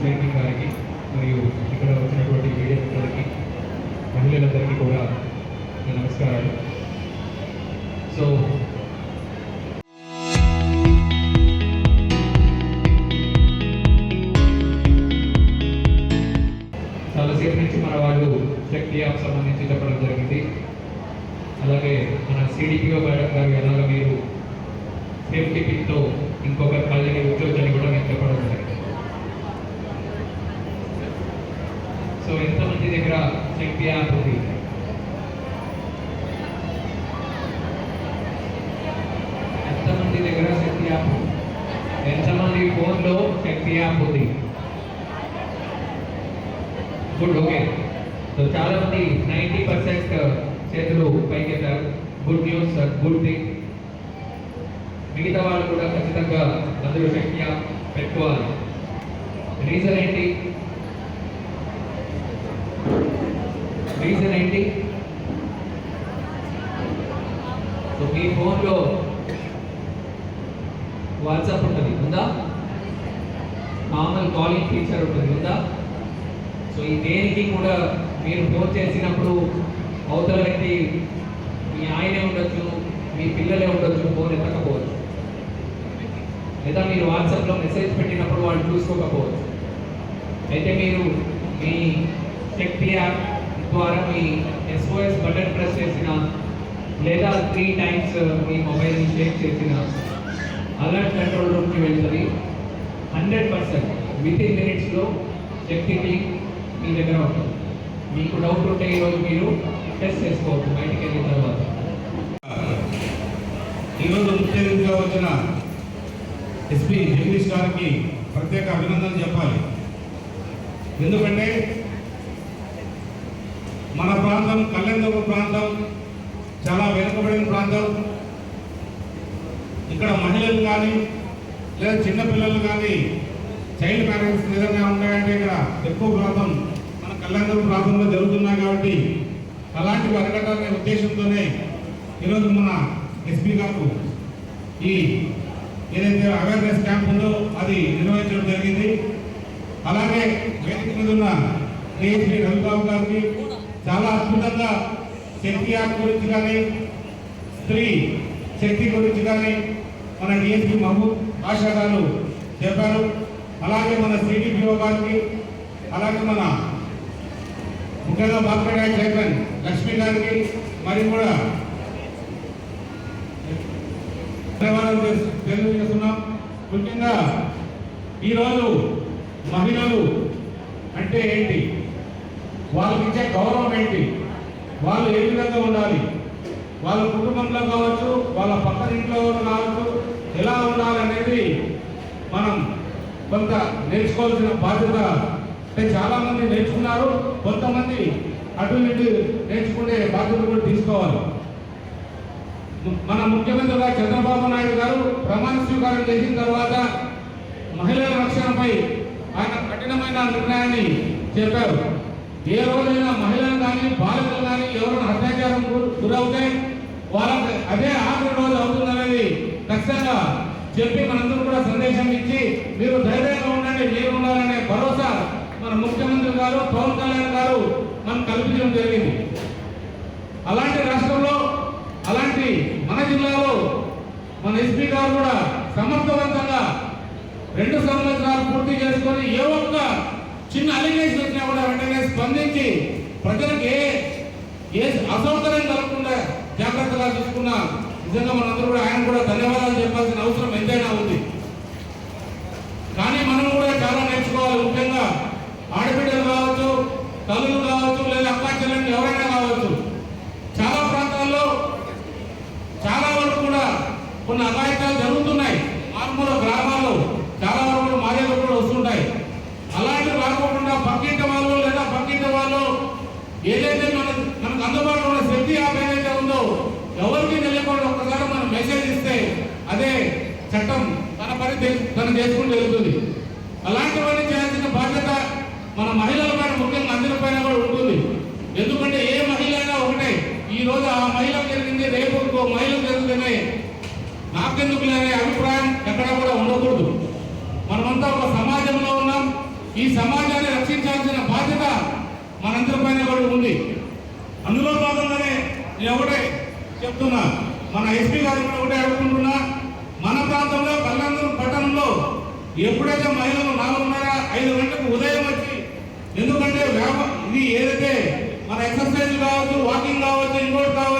Chairman గారికి మరియు ఇక్కడ వచ్చినటువంటి మీడియా మిత్రులకి మహిళలందరికీ కూడా నా నమస్కారాలు. సో చాలాసేపు నుంచి మన వాళ్ళు శక్తి యాప్ సంబంధించి చెప్పడం జరిగింది. అలాగే మన సిడిపిఓ గారు ఎలాగ మీరు సేఫ్టీ పిన్తో ఇంకొక కళ్ళని ఉద్యోగాన్ని కూడా నేను చెప్పడం జరిగింది. సో ఎంతమంది దగ్గర శక్తి యాప్ ఉంది? ఎంతమంది దగ్గర శక్తి యాప్ ఉంది? ఎంతమంది ఫోన్లో శక్తి యాప్ ఉంది? Good, okay. సో చాలా మంది 90% చేతులు పైకెత్తారు. Good news sir, good thing. మిగతా వాళ్ళు కూడా ఖచ్చితంగా అందరూ శక్తి యాప్ పెట్టుకోవాలి. రీజన్ ఏంటి? సో మీ ఫోన్లో వాట్సాప్ ఉంటుంది, ఉందా? నార్మల్ కాలింగ్ ఫీచర్ ఉంటుంది, ఉందా? సో ఈ దేనికి కూడా మీరు ఫోన్ చేసినప్పుడు అవతల వ్యక్తి మీ ఆయనే ఉండొచ్చు, మీ పిల్లలే ఉండొచ్చు, ఫోన్ ఎత్తకపోవచ్చు. లేదా మీరు వాట్సాప్లో మెసేజ్ పెట్టినప్పుడు వాళ్ళు చూసుకోకపోవచ్చు. అయితే మీరు మీ శక్తి యాప్ ద్వారా మీ SOS బటన్ ప్రెస్ చేసిన లేదా 3 times మీ మొబైల్ని షేక్ చేసిన అలర్ట్ కంట్రోల్ రూమ్కి వెళ్తుంది. 100% వితిన్ మినిట్స్లో శక్తి టీమ్ మీ దగ్గర ఉంటుంది. మీకు డౌట్ ఉంటే ఈరోజు మీరు టెస్ట్ చేసుకోవచ్చు బయటికి వెళ్ళిన తర్వాత. ఈరోజు ముఖ్య అతిథిగా వచ్చిన ఎస్పీ జగదీష్ గారికి ప్రత్యేక అభినందనలు చెప్పాలి. ఎందుకంటే మన ప్రాంతం కళ్యాణదుర్గ ప్రాంతం చాలా వెనుకబడిన ప్రాంతం. ఇక్కడ మహిళలు కానీ లేదా చిన్నపిల్లలు కానీ చైల్డ్ మ్యారేజెస్ ఏదైనా ఉన్నాయంటే ఇక్కడ ఎక్కువ ప్రాంతం మన కళ్యాణదుర్గ ప్రాంతంలో జరుగుతున్నాయి. కాబట్టి అలాంటివి అరగటాలనే ఉద్దేశంతోనే ఈరోజు మన ఎస్పీ గారు ఈ ఏదైతే అవేర్నెస్ క్యాంప్ ఉందో అది నిర్వహించడం జరిగింది. అలాగే వేదిక మీద ఉన్న డిఎస్పీ రవిబాబు గారికి చాలా అద్భుతంగా శక్తి యాప్ గురించి కానీ స్త్రీ శక్తి గురించి కానీ మన డిఎస్పీ మహబూబ్ ఆషా గారు చెప్పారు. అలాగే మన సిడిపిఓ గారికి, అలాగే మన ముఖ్యంగా బాల్కడా చైర్మన్ లక్ష్మి గారికి మరి కూడా ధన్యవాదాలు తెలియజేస్తున్నాం. ముఖ్యంగా ఈరోజు మహిళలు అంటే ఏంటి, వాళ్ళకి ఇచ్చే గౌరవం ఏంటి, వాళ్ళు ఏ విధంగా ఉండాలి, వాళ్ళ కుటుంబంలో కావచ్చు, వాళ్ళ పక్కన ఇంట్లో కావచ్చు, ఎలా ఉండాలి అనేది మనం కొంత నేర్చుకోవాల్సిన బాధ్యత. అంటే చాలామంది నేర్చుకున్నారు, కొంతమంది అటు ఇటు నేర్చుకునే బాధ్యత కూడా తీసుకోవాలి. మన ముఖ్యమంత్రిగా చంద్రబాబు నాయుడు గారు ప్రమాణ స్వీకారం చేసిన తర్వాత మహిళల రక్షణపై ఆయన కఠినమైన నిర్ణయాన్ని చెప్పారు. ఏ రోజైనా మహిళలు కానీ బాలికలు కానీ ఎవరైనా అత్యాచారం గురవుతే వాళ్ళకి అదే ఆఖరి రోజు అవుతుందనేది ఖచ్చితంగా చెప్పి మనందరూ కూడా సందేశం ఇచ్చి మీరు ధైర్యంగా ఉండండి, మీరు ఉండాలనే భరోసా మన ముఖ్యమంత్రి గారు పవన్ కళ్యాణ్ గారు మనం కల్పించడం జరిగింది. అలాంటి రాష్ట్రంలో, అలాంటి మన జిల్లాలో మన ఎస్పీ గారు కూడా సమర్థవంతంగా 2 సంవత్సరాలు పూర్తి చేసుకొని ఏ ఒక్క చిన్న అలిగేషన్ వచ్చినా కూడా వెంటనే స్పందించి ప్రజలకు ఏ అసౌకర్యం కలగకుండా జాగ్రత్తగా చూసుకున్న నిజంగా మనందరూ కూడా ఆయన కూడా ధన్యవాదాలు చెప్పాల్సిన అవసరం ఎంతైనా ఉంది. కానీ మనం కూడా చాలా నేర్చుకోవాలి. ముఖ్యంగా ఆడబిడ్డలు కావచ్చు, తల్లులు కావచ్చు, లేదా అక్కా చెల్లెలు ఎవరైనా కావచ్చు, చాలా ప్రాంతాల్లో చాలా వరకు కూడా కొన్ని అఘాయిత్యాలు జరుగుతున్నాయి. మారుమూల గ్రామాల్లో చాలా వరకు మర్యాదలు కూడా వస్తుంటాయి. అలాంటివి రాకుండా పక్కింటి వాళ్ళు లేదా పక్కింటి వాళ్ళు ఏదైతే మనకు అందుబాటులో ఉన్న శక్తి యాప్ ఏదైతే ఉందో ఎవరికి తెలియకుండా ఒక్కసారి మనం మెసేజ్ ఇస్తే అదే చట్టం తన పని తను చేసుకుంటూ వెళ్తుంది. అలాంటివన్నీ చేయాల్సిన బాధ్యత మన మహిళల పైన, ముఖ్యంగా అందరి పైన కూడా ఉంటుంది. ఎందుకంటే ఏ మహిళ అయినా ఒకటే, ఈ రోజు ఆ మహిళకు జరిగింది రేపు ఇంకో మహిళకు జరుగుతున్నాయి, నాకెందుకు లేని అభిప్రాయం ఎక్కడా కూడా ఉండకూడదు. మనమంతా ఒక సమాజంలో ఉన్నాం, ఈ సమాజాన్ని రక్షించాల్సిన బాధ్యత మనందరిపైన కూడా ఉంది. అందులో భాగంగానే నేను ఒకటే చెప్తున్నా, మన ఎస్పీ గారికి కూడా ఒకటే అడుగుకుంటున్నా, మన ప్రాంతంలో కళ్యాణదుర్గం పట్టణంలో ఎప్పుడైతే మహిళలు 4:30-5 గంటలకు ఉదయం వచ్చి, ఎందుకంటే ఇది ఏదైతే మన ఎక్సర్సైజ్ కావచ్చు, వాకింగ్ కావచ్చు, ఇంకోటి కావచ్చు,